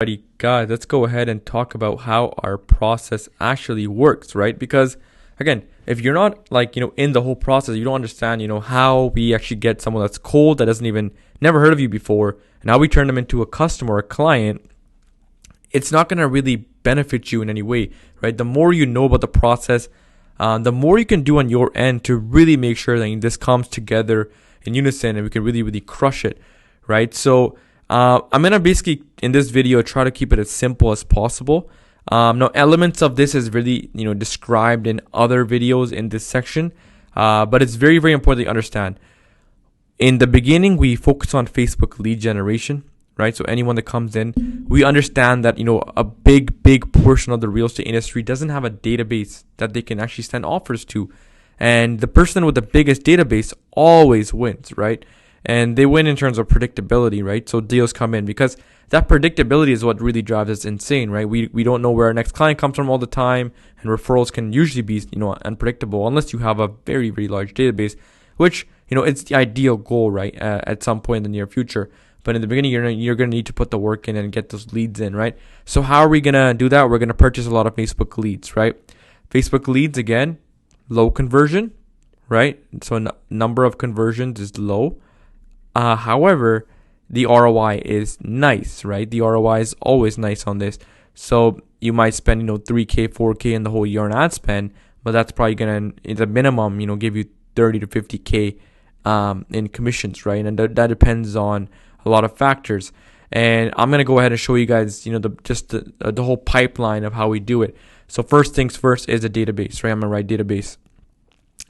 Alrighty, guys, let's go ahead and talk about how our process actually works, right? Because again, if you're not in the whole process, you don't understand, how we actually get someone that's cold, that doesn't even never heard of you before, and how we turn them into a customer or a client, it's not going to really benefit you in any way, right? The more you know about the process, the more you can do on your end to really make sure that this comes together in unison and we can really, really crush it, right? So I'm going to basically, in this video, try to keep it as simple as possible. Now, elements of this is really, described in other videos in this section, but it's very, very important to understand. In the beginning, we focus on Facebook lead generation, right? So anyone that comes in, we understand that, a big portion of the real estate industry doesn't have a database that they can actually send offers to. And the person with the biggest database always wins, right? And they win in terms of predictability, right? So deals come in because that predictability is what really drives us insane, right? We don't know where our next client comes from all the time, and referrals can usually be, unpredictable unless you have a very, very large database, which, it's the ideal goal, right? At some point in the near future. But in the beginning, you're going to need to put the work in and get those leads in, right? So how are we going to do that? We're going to purchase a lot of Facebook leads, right? Facebook leads, again, low conversion, right? So number of conversions is low. However, the ROI is nice, right? The ROI is always nice on this. So you might spend, 3K, 4K in the whole year on ad spend, but that's probably going to, at a minimum, give you 30 to 50K in commissions, right? And that depends on a lot of factors. And I'm going to go ahead and show you guys, the whole pipeline of how we do it. So first things first is a database, right? I'm going to write database.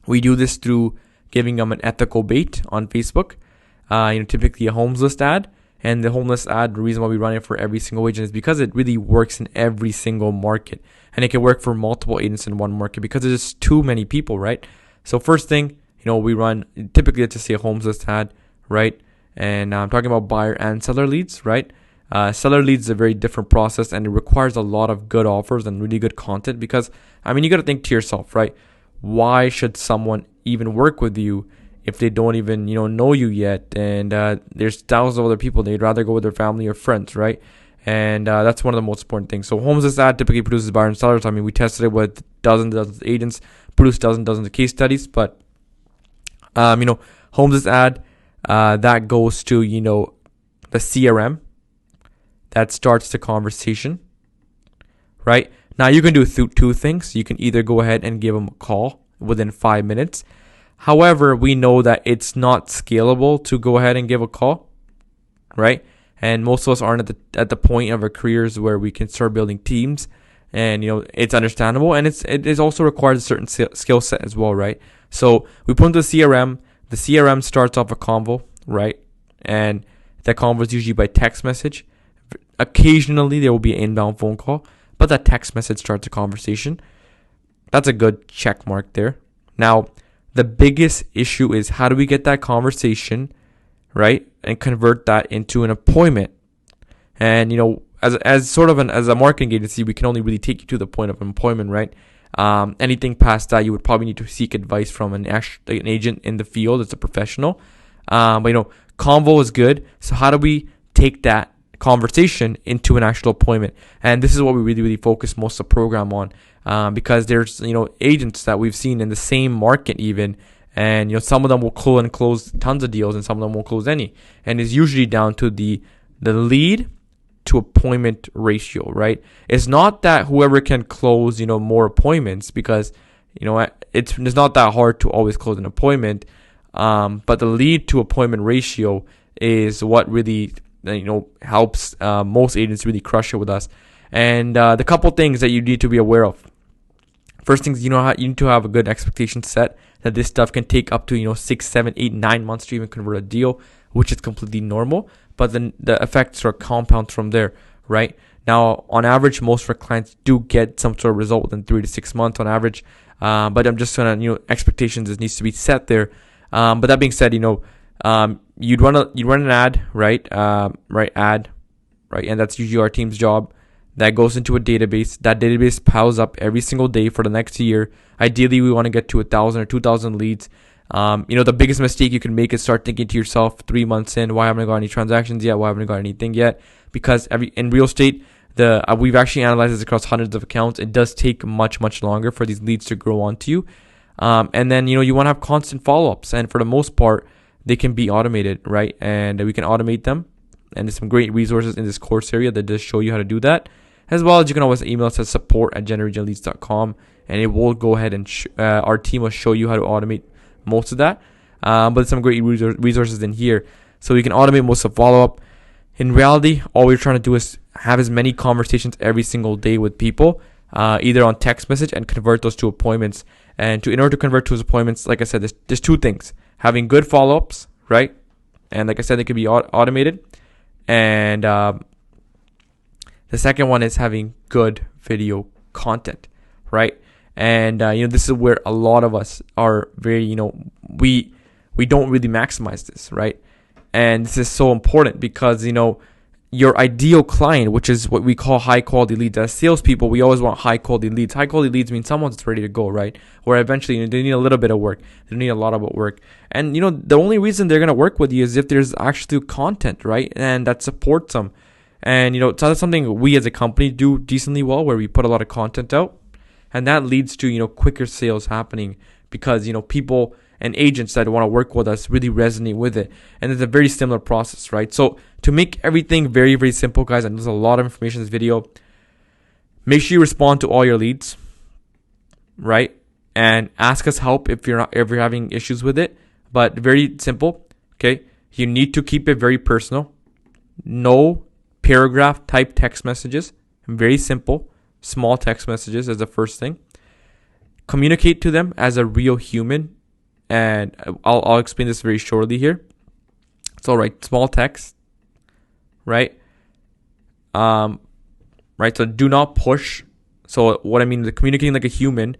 We do this through giving them an ethical bait on Facebook. Typically a homes list ad, and the home list ad, the reason why we run it for every single agent is because it really works in every single market, and it can work for multiple agents in one market because there's just too many people, right? So first thing, we run typically, let's just say a homes list ad, right? And I'm talking about buyer and seller leads, right? Seller leads is a very different process, and it requires a lot of good offers and really good content because, you got to think to yourself, right? Why should someone even work with you if they don't even, know you yet? And there's thousands of other people. They'd rather go with their family or friends, right? And that's one of the most important things. So homes list ad typically produces buyer and sellers. We tested it with dozens of agents, produced dozens of case studies. But, homes list ad, that goes to, the CRM that starts the conversation, right? Now you can do two things. You can either go ahead and give them a call within 5 minutes. However, we know that it's not scalable to go ahead and give a call, right? And most of us aren't at the point of our careers where we can start building teams, and it's understandable, and it is also requires a certain skill set as well, right? So we put into the CRM. The CRM starts off a convo, right? And that convo is usually by text message. Occasionally there will be an inbound phone call, but that text message starts a conversation. That's a good check mark there. Now, the biggest issue is how do we get that conversation, right, and convert that into an appointment? And as a marketing agency, we can only really take you to the point of employment, right? Anything past that, you would probably need to seek advice from an agent in the field. It's a professional. But convo is good. So how do we take that conversation into an actual appointment? And this is what we really, really focus most of the program on. Because there's, agents that we've seen in the same market even, and, some of them will close tons of deals and some of them won't close any. And it's usually down to the lead to appointment ratio, right? It's not that whoever can close, more appointments because, it's not that hard to always close an appointment. But the lead to appointment ratio is what really, helps most agents really crush it with us. And the couple things that you need to be aware of. First things, you need to have a good expectation set that this stuff can take up to 6, 7, 8, 9 months to even convert a deal, which is completely normal. But then the effects are compound from there, right? Now, on average, most of our clients do get some sort of result within 3 to 6 months on average. But I'm just gonna, expectations needs to be set there. But that being said, you'd run an ad, right? Ad, right? And that's usually our team's job. That goes into a database. That database piles up every single day for the next year. Ideally, we want to get to 1,000 or 2,000 leads. The biggest mistake you can make is start thinking to yourself 3 months in, why haven't I got any transactions yet? Why haven't I got anything yet? because in real estate, we've actually analyzed this across hundreds of accounts. It does take much longer for these leads to grow onto you. And then, you want to have constant follow-ups. And for the most part, they can be automated, right? And we can automate them. And there's some great resources in this course area that does show you how to do that. As well as you can always email us at support@generateagentleads.com, and it will go ahead and our team will show you how to automate most of that. But there's some great resources in here. So you can automate most of follow-up. In reality, all we're trying to do is have as many conversations every single day with people, either on text message, and convert those to appointments. And in order to convert those appointments, like I said, there's two things: having good follow-ups, right? And like I said, they can be automated. And the second one is having good video content, right? And this is where a lot of us are very, we don't really maximize this, right? And this is so important because your ideal client, which is what we call high quality leads. As salespeople, we always want high quality leads. High quality leads mean someone that's ready to go, right? Where eventually they need a little bit of work. They need a lot of work. And the only reason they're gonna work with you is if there's actually content, right? And that supports them. And it's not something we as a company do decently well, where we put a lot of content out, and that leads to quicker sales happening because people and agents that want to work with us really resonate with it. And it's a very similar process, right? So to make everything very, very simple, guys, and there's a lot of information in this video, make sure you respond to all your leads, right? And ask us help if you're having issues with it. But very simple, okay? You need to keep it very personal. No paragraph type text messages. Very simple, small text messages as the first thing. Communicate to them as a real human. And I'll explain this very shortly here. So, right, small text, right? Right, so do not push. So what I mean, the communicating like a human,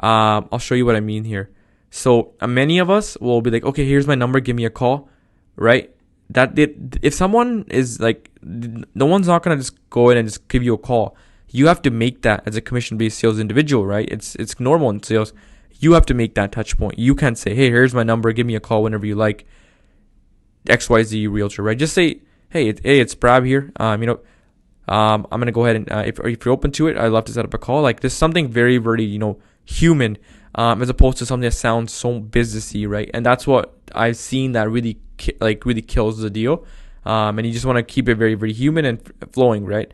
I'll show you what I mean here. So many of us will be like, okay, here's my number, give me a call, right? If someone is like, no one's not gonna just go in and just give you a call. You have to make that as a commission-based sales individual, right? It's normal in sales. You have to make that touch point. You can't say, hey, here's my number, give me a call whenever you like, XYZ realtor, right? Just say, hey, it's Prab here. I'm gonna go ahead and if you're open to it, I'd love to set up a call. Like, there's something very, very human, as opposed to something that sounds so businessy, right? And that's what I've seen that really kills the deal. And you just want to keep it very, very human and flowing, right?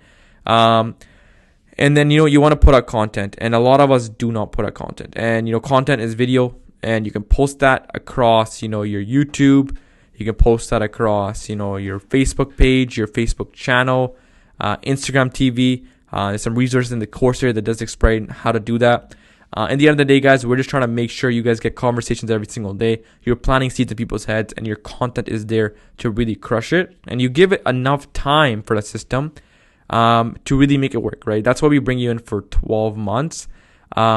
And then, you want to put out content, and a lot of us do not put out content. And, content is video, and you can post that across, your YouTube. You can post that across, your Facebook page, your Facebook channel, Instagram TV. There's some resources in the course here that does explain how to do that. At the end of the day, guys, we're just trying to make sure you guys get conversations every single day. You're planting seeds in people's heads, and your content is there to really crush it. And you give it enough time for the system to really make it work, right? That's why we bring you in for 12 months.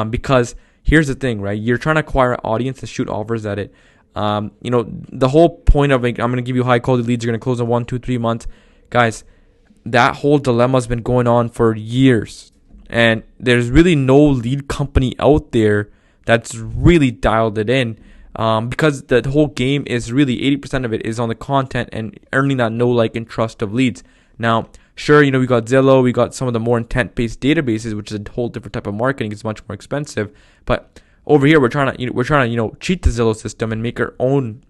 Because here's the thing, right? You're trying to acquire an audience and shoot offers at it. The whole point of like, I'm going to give you high quality leads, you're going to close in 1, 2, 3 months. Guys, that whole dilemma has been going on for years. And there's really no lead company out there that's really dialed it in. Because the whole game is really 80% of it is on the content and earning that know, like, and trust of leads. Now, sure, we got Zillow, we got some of the more intent-based databases, which is a whole different type of marketing. It's much more expensive. But over here, we're trying to cheat the Zillow system and make our own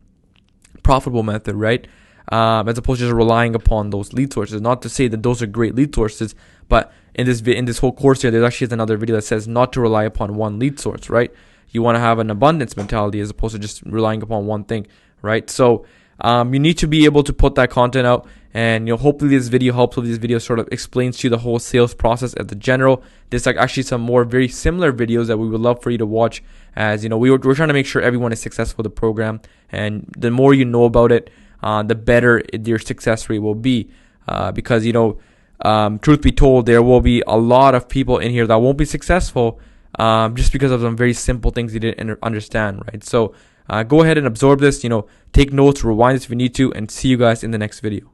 profitable method, right? As opposed to just relying upon those lead sources. Not to say that those are great lead sources, but in this whole course here, there's actually another video that says not to rely upon one lead source, right? You want to have an abundance mentality as opposed to just relying upon one thing, right? So you need to be able to put that content out, and hopefully this video helps. Hopefully this video sort of explains to you the whole sales process at the general. There's like actually some more very similar videos that we would love for you to watch, as we're trying to make sure everyone is successful with the program, and the more you know about it, the better your success rate will be. Because truth be told, there will be a lot of people in here that won't be successful just because of some very simple things you didn't understand, right? So go ahead and absorb this, take notes, rewind this if you need to, and see you guys in the next video.